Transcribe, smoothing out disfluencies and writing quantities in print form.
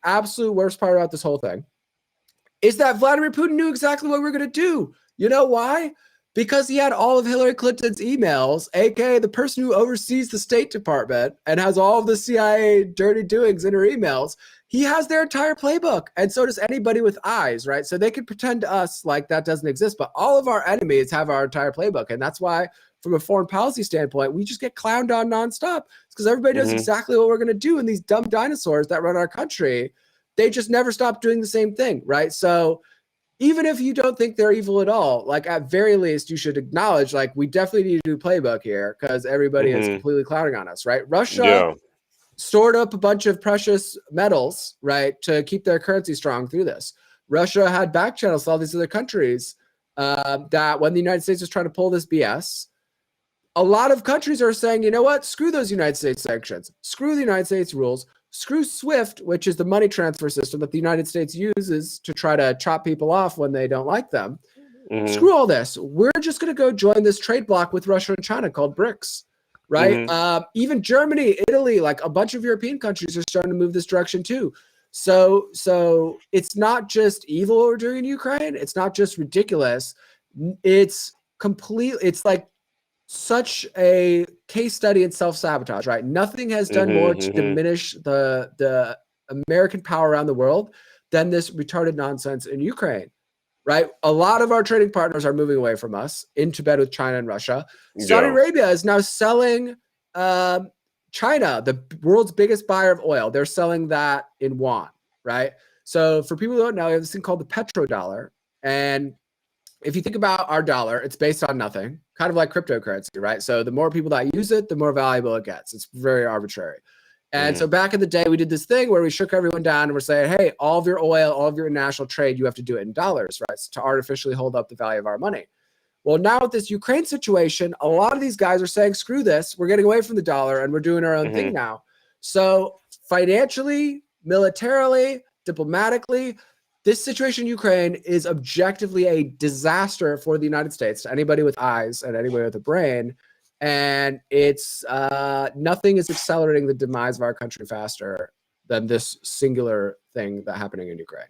absolute worst part about this whole thing is that Vladimir Putin knew exactly what we were going to do. You know why? Because he had all of Hillary Clinton's emails, aka the person who oversees the State Department and has all of the CIA dirty doings in her emails. He has their entire playbook, and so does anybody with eyes, right? So they could pretend to us like that doesn't exist, but all of our enemies have our entire playbook, and that's why, from a foreign policy standpoint, we just get clowned on nonstop. It's because everybody knows exactly what we're going to do, and these dumb dinosaurs that run our country, they just never stop doing the same thing, right? So even if you don't think they're evil at all, like at very least, you should acknowledge, like, we definitely need to do playbook here because everybody is completely clowning on us, right? Russia stored up a bunch of precious metals, right, to keep their currency strong through this. Russia had back channels to all these other countries that when the United States was trying to pull this BS, a lot of countries are saying, you know what, screw those United States sanctions, screw the United States rules, screw SWIFT, which is the money transfer system that the United States uses to try to chop people off when they don't like them. Screw all this. We're just going to go join this trade bloc with Russia and China called BRICS, right? Even Germany, Italy, like a bunch of European countries are starting to move this direction too. So it's not just evil what we're doing in Ukraine. It's not just ridiculous. It's complete. It's like such a case study in self-sabotage, right? Nothing has done more to diminish the American power around the world than this retarded nonsense in Ukraine, right? A lot of our trading partners are moving away from us into bed with China and Russia. Saudi Arabia is now selling China, the world's biggest buyer of oil. They're selling that in yuan, right? So for people who don't know, we have this thing called the petrodollar. And if you think about our dollar, it's based on nothing, kind of like cryptocurrency, right? So the more people that use it, the more valuable it gets. It's very arbitrary. And so back in the day, we did this thing where we shook everyone down and we're saying, hey, all of your oil, all of your international trade, you have to do it in dollars, right? So to artificially hold up the value of our money. Well, now with this Ukraine situation, a lot of these guys are saying, screw this. We're getting away from the dollar and we're doing our own thing now. So financially, militarily, diplomatically, this situation in Ukraine is objectively a disaster for the United States, to anybody with eyes and anybody with a brain. And it's nothing is accelerating the demise of our country faster than this singular thing that's happening in Ukraine.